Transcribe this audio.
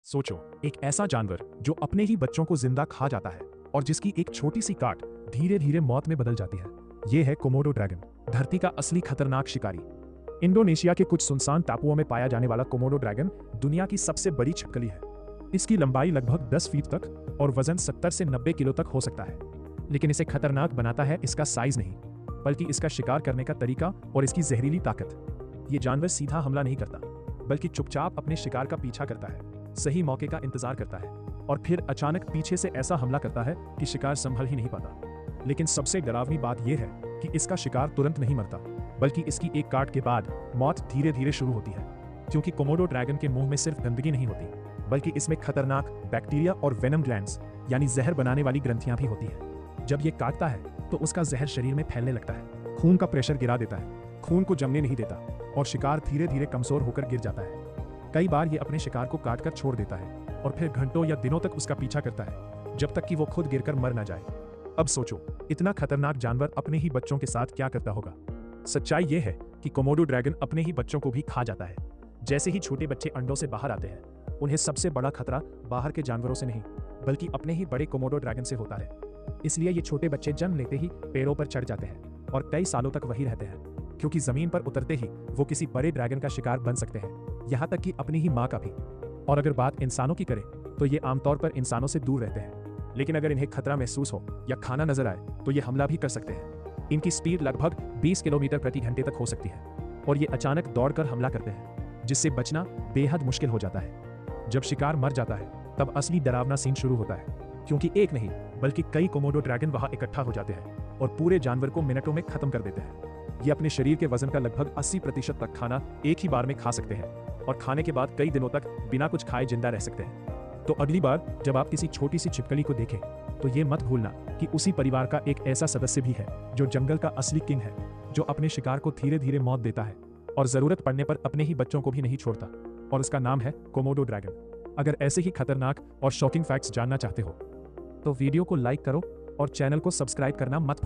सोचो, एक ऐसा जानवर जो अपने ही बच्चों को जिंदा खा जाता है और जिसकी एक छोटी सी काट धीरे धीरे मौत में बदल जाती है। यह है कोमोडो ड्रैगन, धरती का असली खतरनाक शिकारी। इंडोनेशिया के कुछ सुनसान टापुओं में पाया जाने वाला कोमोडो ड्रैगन दुनिया की सबसे बड़ी छिपकली है। इसकी लंबाई लगभग 10 फीट तक और वजन 70 से 90 किलो तक हो सकता है। लेकिन इसे खतरनाक बनाता है इसका साइज नहीं, बल्कि इसका शिकार करने का तरीका और इसकी जहरीली ताकत। ये जानवर सीधा हमला नहीं करता, बल्कि चुपचाप अपने शिकार का पीछा करता है, सही मौके का इंतजार करता है और फिर अचानक पीछे से ऐसा हमला करता है कि शिकार संभल ही नहीं पाता। लेकिन सबसे डरावनी बात यह है कि इसका शिकार तुरंत नहीं मरता, बल्कि इसकी एक काट के बाद मौत धीरे धीरे शुरू होती है। क्योंकि कोमोडो ड्रैगन के मुंह में सिर्फ गंदगी नहीं होती, बल्कि इसमें खतरनाक बैक्टीरिया और वेनम ग्लैंड्स यानी जहर बनाने वाली ग्रंथियां भी होती है। जब ये काटता है तो उसका जहर शरीर में फैलने लगता है, खून का प्रेशर गिरा देता है, खून को जमने नहीं देता और शिकार धीरे धीरे कमजोर होकर गिर जाता है। कई बार ये अपने शिकार को काटकर छोड़ देता है और फिर घंटों या दिनों तक उसका पीछा करता है, जब तक कि वो खुद गिरकर मर ना जाए। अब सोचो, इतना खतरनाक जानवर अपने ही बच्चों के साथ क्या करता होगा। सच्चाई ये है कि कोमोडो ड्रैगन अपने ही बच्चों को भी खा जाता है। जैसे ही छोटे बच्चे अंडों से बाहर आते हैं, उन्हें सबसे बड़ा खतरा बाहर के जानवरों से नहीं, बल्कि अपने ही बड़े कोमोडो ड्रैगन से होता है। इसलिए ये छोटे बच्चे जन्म लेते ही पेड़ों पर चढ़ जाते हैं और कई सालों तक वही रहते हैं, क्योंकि जमीन पर उतरते ही वो किसी बड़े ड्रैगन का शिकार बन सकते हैं, यहाँ तक कि अपनी ही माँ का भी। और अगर बात इंसानों की करें तो ये आमतौर पर इंसानों से दूर रहते हैं, लेकिन अगर इन्हें खतरा महसूस हो या खाना नजर आए तो ये हमला भी कर सकते हैं। इनकी स्पीड लगभग 20 किलोमीटर प्रति घंटे तक हो सकती है और ये अचानक दौड़कर हमला करते हैं, जिससे बचना बेहद मुश्किल हो जाता है। जब शिकार मर जाता है तब असली डरावना सीन शुरू होता है, क्योंकि एक नहीं बल्कि कई कोमोडो ड्रैगन वहां इकट्ठा हो जाते हैं और पूरे जानवर को मिनटों में खत्म कर देते हैं। ये अपने शरीर के वजन का लगभग 80% तक खाना एक ही बार में खा सकते हैं और खाने के बाद कई दिनों तक बिना कुछ खाए जिंदा रह सकते हैं। तो अगली बार जब आप किसी छोटी सी छिपकली को देखें तो ये मत भूलना कि उसी परिवार का एक ऐसा सदस्य भी है जो जंगल का असली किंग है, जो अपने शिकार को धीरे धीरे मौत देता है और जरूरत पड़ने पर अपने ही बच्चों को भी नहीं छोड़ता, और उसका नाम है कोमोडो ड्रैगन। अगर ऐसे ही खतरनाक और शॉकिंग फैक्ट्स जानना चाहते हो तो वीडियो को लाइक करो और चैनल को सब्सक्राइब करना मत भूलना।